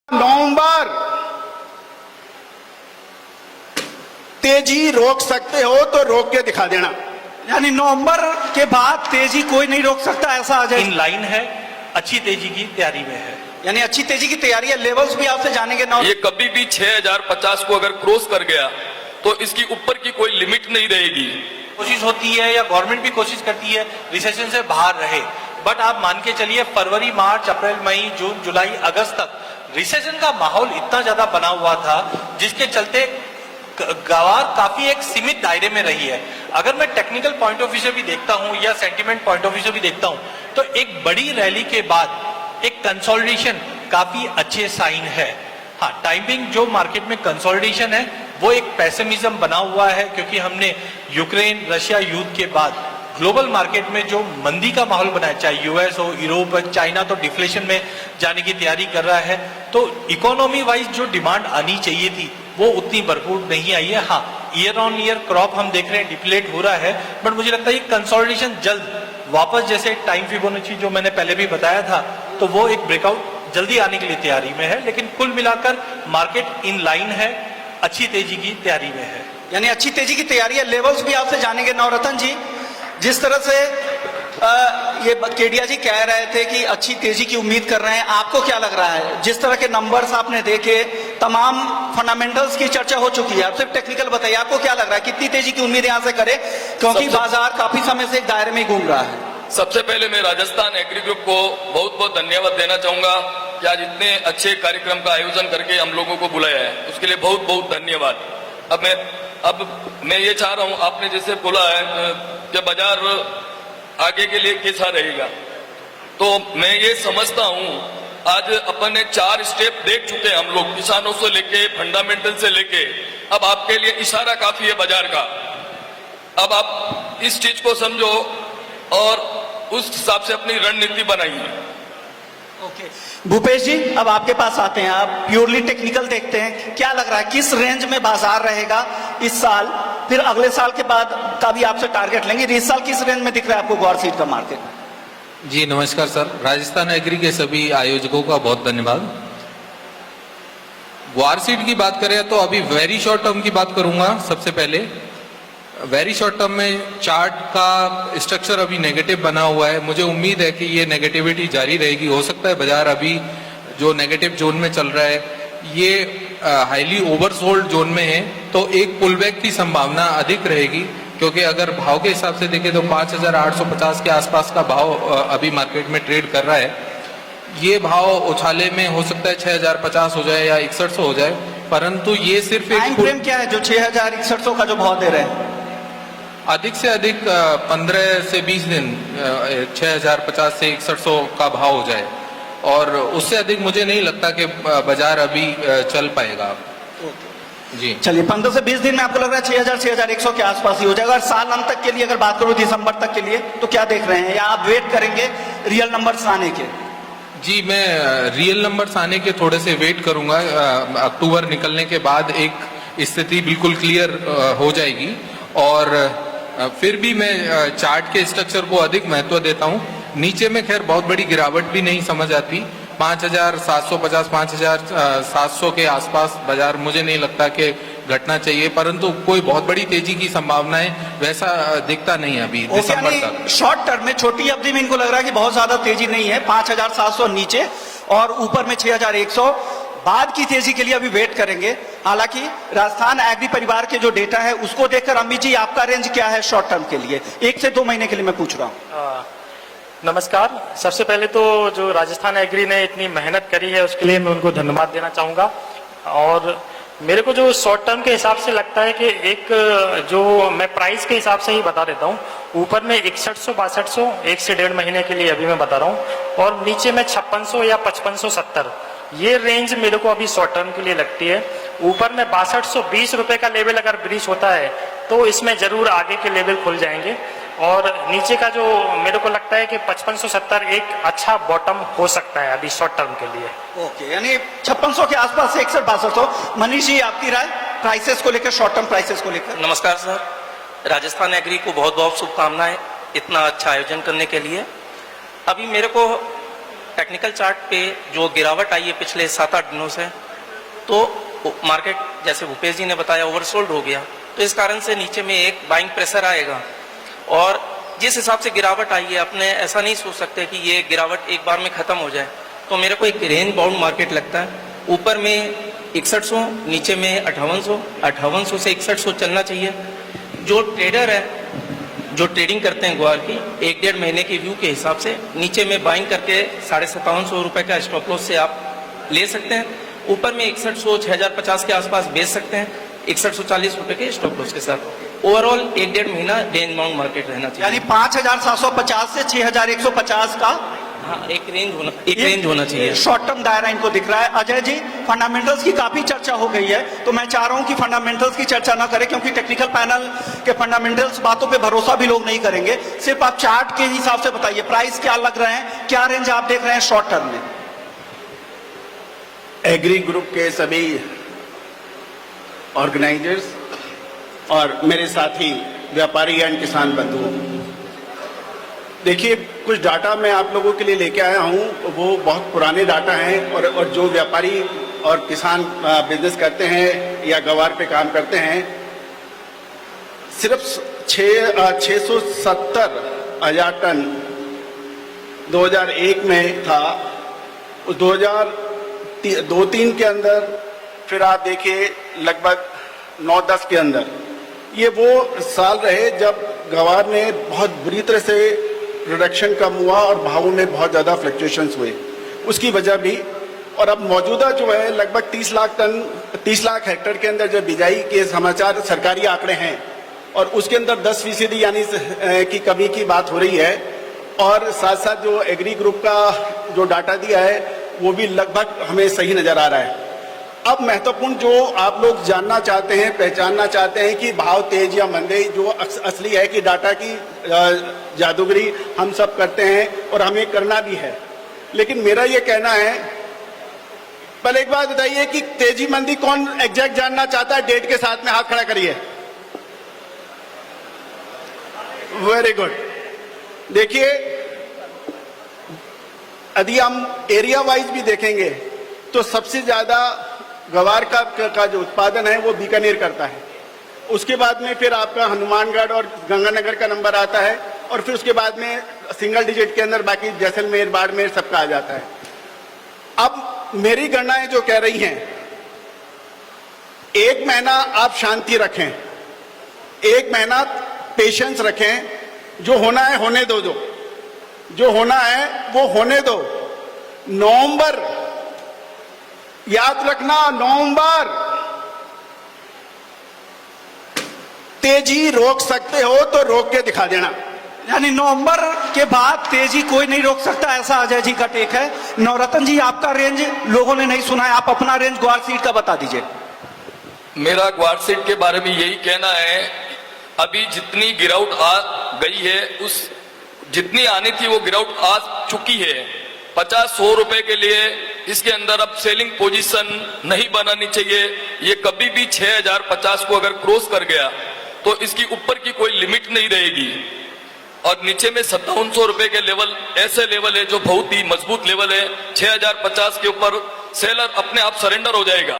नवंबर तेजी रोक सकते हो तो रोक के दिखा देना। यानी नवंबर के बाद तेजी कोई नहीं रोक सकता, ऐसा आ जाए। इन लाइन है, अच्छी तेजी की तैयारी में है। यानी अच्छी तेजी की तैयारी है। लेवल्स भी आपसे जानेंगे ना। ये कभी भी 6050 को अगर क्रॉस कर गया तो इसकी ऊपर की कोई लिमिट नहीं रहेगी। कोशिश होती है या गवर्नमेंट भी कोशिश करती है रिसेशन से बाहर रहे, बट आप मान के चलिए फरवरी, मार्च, अप्रैल, मई, जून, जुलाई, अगस्त तक रिसेशन का माहौल इतना ज्यादा बना हुआ था जिसके चलते गवार काफी एक सीमित दायरे में रही है। अगर मैं टेक्निकल पॉइंट ऑफ व्यू से भी देखता हूं या सेंटिमेंट पॉइंट ऑफ व्यू से भी देखता हूं तो एक बड़ी रैली के बाद एक कंसोलिडेशन काफी अच्छे साइन है। हाँ, टाइमिंग जो मार्केट में कंसोलिडेशन है वो एक पेसिमिज्म बना हुआ है, क्योंकि हमने यूक्रेन रशिया युद्ध के बाद ग्लोबल मार्केट में जो मंदी का माहौल बना है, चाहे यूएस हो, यूरोप हो, चाइना तो डिफ्लेशन में जाने की तैयारी कर रहा है, तो इकोनॉमी वाइज जो डिमांड आनी चाहिए थी वो उतनी भरपूर नहीं आई है। हाँ, ईयर ऑन ईयर क्रॉप हम देख रहे हैं डिप्लेट हो रहा है, बट मुझे लगता है ये कंसोलिडेशन जल्द वापस, जैसे टाइम फिबोनाची जो मैंने पहले भी बताया था, तो वो एक ब्रेकआउट जल्दी आने के लिए तैयारी में है। लेकिन कुल मिलाकर मार्केट इन लाइन है, अच्छी तेजी की तैयारी में है। यानी अच्छी तेजी की तैयारी है। लेवल्स भी आपसे जानेंगे नवरत्न जी। जिस तरह से ये केडिया जी कह रहे थे कि अच्छी तेजी की उम्मीद कर रहे हैं, आपको क्या लग रहा है? जिस तरह के नंबर्स आपने देखे, तमाम फंडामेंटल्स की चर्चा हो चुकी है, आप सिर्फ टेक्निकल बताइए, आपको क्या लग रहा है, कितनी तेजी की उम्मीद यहां से करें, क्योंकि बाजार काफी समय से एक दायरे में ही घूम रहा है। सबसे पहले मैं राजस्थान एग्री ग्रुप को बहुत बहुत धन्यवाद देना चाहूंगा कि आज इतने अच्छे कार्यक्रम का आयोजन करके हम लोगों को बुलाया है, उसके लिए बहुत बहुत धन्यवाद। अब मैं ये चाह रहा हूं, आपने जैसे बोला है कि बाजार आगे के लिए कैसा रहेगा, तो मैं ये समझता हूं आज अपन ने 4 स्टेप देख चुके हैं हम लोग, किसानों से लेके फंडामेंटल से लेके। अब आपके लिए इशारा काफी है बाजार का, अब आप इस चीज को समझो और उस हिसाब से अपनी रणनीति बनाइए। ओके, भूपेश जी अब आपके पास आते हैं। आप प्योरली टेक्निकल देखते हैं, क्या लग रहा है किस रेंज में बाजार रहेगा इस साल, फिर अगले साल के बाद का भी आपसे टारगेट लेंगे। इस साल किस रेंज में दिख रहा है आपको ग्वार सीड का मार्केट? जी नमस्कार सर, राजस्थान एग्री के सभी आयोजकों का बहुत धन्यवाद। ग्वार सीड की बात करें तो अभी वेरी शॉर्ट टर्म की बात करूंगा। सबसे पहले वेरी शॉर्ट टर्म में चार्ट का स्ट्रक्चर अभी नेगेटिव बना हुआ है। मुझे उम्मीद है कि ये नेगेटिविटी जारी रहेगी। हो सकता है बाजार अभी जो नेगेटिव जोन में चल रहा है ये हाईली ओवरसोल्ड जोन में है, तो एक पुलबैक की संभावना अधिक रहेगी, क्योंकि अगर भाव के हिसाब से देखें तो 5850 के आसपास का भाव अभी मार्केट में ट्रेड कर रहा है। ये भाव उछाले में हो सकता है 6050 हो जाए या 6100 हो जाए, परंतु ये सिर्फ एक टाइम फ्रेम क्या है जो 6100 का जो भाव दे रहे हैं? अधिक से अधिक 15 से 20 दिन 6050 से 6100 का भाव हो जाए, और उससे अधिक मुझे नहीं लगता कि बाजार अभी चल पाएगा। जी चलिए, 15 से 20 दिन में आपको लग रहा है 6100 के आसपास ही हो जाएगा। और साल अंत तक के लिए अगर बात करूं दिसंबर तक के लिए, तो क्या देख रहे हैं, या आप वेट करेंगे रियल नंबर्स आने के? जी मैं रियल नंबर्स आने के थोड़े से वेट करूंगा। अक्टूबर निकलने के बाद एक स्थिति बिल्कुल क्लियर हो जाएगी, और फिर भी मैं चार्ट के स्ट्रक्चर को अधिक महत्व देता हूं। नीचे में खैर बहुत बड़ी गिरावट भी नहीं समझ आती, 5750 5700 के आसपास बाजार मुझे नहीं लगता कि घटना चाहिए, परंतु कोई बहुत बड़ी तेजी की संभावनाएं वैसा दिखता नहीं है अभी दिसंबर तक। शॉर्ट टर्म में छोटी अवधि में इनको लग रहा है कि बहुत ज्यादा तेजी नहीं है, 5700 नीचे और ऊपर में 6100। बाद की तेजी के लिए अभी वेट करेंगे। हालांकि राजस्थान एग्री परिवार के जो डेटा है उसको देखकर अमित जी आपका रेंज क्या है शॉर्ट टर्म के लिए, 1 से 2 महीने के लिए मैं पूछ रहा हूँ। नमस्कार, सबसे पहले तो जो राजस्थान एग्री ने इतनी मेहनत करी है उसके लिए मैं उनको धन्यवाद देना चाहूँगा। और मेरे को जो शॉर्ट टर्म के हिसाब से लगता है कि एक जो मैं प्राइस के हिसाब से ही बता देता हूँ, ऊपर में 6100-6200 1 से 1.5 महीने के लिए अभी मैं बता रहा हूँ, और नीचे में 5600 या 5570 ये रेंज मेरे को अभी शॉर्ट टर्म के लिए लगती है। ऊपर में 6220 रुपए का लेवल अगर ब्रीच होता है तो इसमें जरूर आगे के लेवल खुल जाएंगे, और नीचे का जो मेरे को लगता है कि 5570 एक अच्छा बॉटम हो सकता है अभी शॉर्ट टर्म के लिए। ओके, यानी 5600 के आसपास से 61-6200। मनीष जी आपकी राय प्राइसेस को लेकर, शॉर्ट टर्म प्राइसेस को लेकर? नमस्कार सर, राजस्थान एग्री को बहुत बहुत शुभकामनाएं इतना अच्छा आयोजन करने के लिए। अभी मेरे को टेक्निकल चार्ट पे जो गिरावट आई है पिछले 7-8 दिनों से, तो मार्केट जैसे भूपेश जी ने बताया ओवरसोल्ड हो गया, तो इस कारण से नीचे में एक बाइंग प्रेशर आएगा। और जिस हिसाब से गिरावट आई है, अपने ऐसा नहीं सोच सकते कि ये गिरावट एक बार में खत्म हो जाए। तो मेरे को एक रेंज बाउंड मार्केट लगता है, ऊपर में 6100, नीचे में 5800 से 6100 चलना चाहिए। जो ट्रेडर है, जो ट्रेडिंग करते हैं ग्वार की, 1-1.5 महीने के व्यू के हिसाब से नीचे में बाइंग करके 5750 रुपए का स्टॉप लॉस से आप ले सकते हैं। ऊपर में 6100, 6050 के आसपास बेच सकते हैं 6140 रुपए के स्टॉप लॉस के साथ। ओवरऑल 1-1.5 महीना रेंज बाउंड मार्केट रहना चाहिए। यानी 5750 से 6150 का हाँ, एक रेंज होना चाहिए। शॉर्ट टर्म दायरा इनको दिख रहा है। अजय जी, फंडामेंटल्स की काफी चर्चा हो गई है, तो मैं चाह रहा हूं कि फंडामेंटल्स की चर्चा ना करें, क्योंकि टेक्निकल पैनल के फंडामेंटल्स बातों पे भरोसा भी लोग नहीं करेंगे। सिर्फ आप चार्ट के हिसाब से बताइए, प्राइस क्या लग रहे हैं, क्या रेंज आप देख रहे हैं शॉर्ट टर्म में? एग्री ग्रुप के सभी ऑर्गेनाइजर्स और मेरे साथी व्यापारी एंड किसान बंधु, देखिए कुछ डाटा मैं आप लोगों के लिए लेके आया हूं, वो बहुत पुराने डाटा हैं और जो व्यापारी और किसान बिजनेस करते हैं या गवार पे काम करते हैं, सिर्फ 670,000 टन 2001 में था, 2002-3 के अंदर, फिर आप देखिए लगभग 9-10 के अंदर, ये वो साल रहे जब गवार में बहुत बुरी तरह से प्रोडक्शन कम हुआ और भावों में बहुत ज़्यादा फ्लक्चुएशंस हुए। उसकी वजह भी, और अब मौजूदा जो है लगभग 30 लाख टन, 30 लाख हेक्टेयर के अंदर जो बिजाई के समाचार सरकारी आंकड़े हैं, और उसके अंदर 10% यानी की कमी की बात हो रही है। और साथ साथ जो एग्री ग्रुप का जो डाटा दिया है वो भी लगभग हमें सही नज़र आ रहा है। अब महत्वपूर्ण जो आप लोग जानना चाहते हैं, पहचानना चाहते हैं कि भाव तेज या मंदे, जो असली है कि डाटा की जादूगरी हम सब करते हैं और हमें करना भी है। लेकिन मेरा ये कहना है, पहले एक बात बताइए कि तेजी मंदी कौन एग्जैक्ट जानना चाहता है? डेट के साथ में हाथ खड़ा करिए। Very good. देखिए, यदि हम एरिया वाइज भी देखेंगे तो सबसे ज्यादा गवार का जो उत्पादन है वो बीकानेर करता है। उसके बाद में फिर आपका हनुमानगढ़ और गंगानगर का नंबर आता है, और फिर उसके बाद में सिंगल डिजिट के अंदर बाकी जैसलमेर, बाड़मेर सबका आ जाता है। अब मेरी गणनाएं जो कह रही हैं, 1 महीना आप शांति रखें, 1 महीना पेशेंस रखें, जो होना है होने दो, जो होना है वो होने दो। नवंबर, याद रखना, नवंबर तेजी रोक सकते हो तो रोक के दिखा देना। यानी नवंबर के बाद तेजी कोई नहीं रोक सकता, ऐसा अजय जी का टेक है। नवरत्न जी, आपका रेंज लोगों ने नहीं सुना है, आप अपना रेंज ग्वार सीट का बता दीजिए। मेरा ग्वार सीट के बारे में यही कहना है, अभी जितनी गिरावट आ गई है, उस जितनी आनी थी वो गिरावट आ चुकी है। 50-100 रुपए के लिए इसके अंदर अब सेलिंग पोजीशन नहीं बनानी चाहिए। ये कभी भी 6050 को अगर क्रॉस कर गया तो इसकी ऊपर की कोई लिमिट नहीं रहेगी। और नीचे में 5700 रुपए के लेवल ऐसे लेवल है जो बहुत ही मजबूत लेवल है। 6050 के ऊपर सेलर अपने आप सरेंडर हो जाएगा।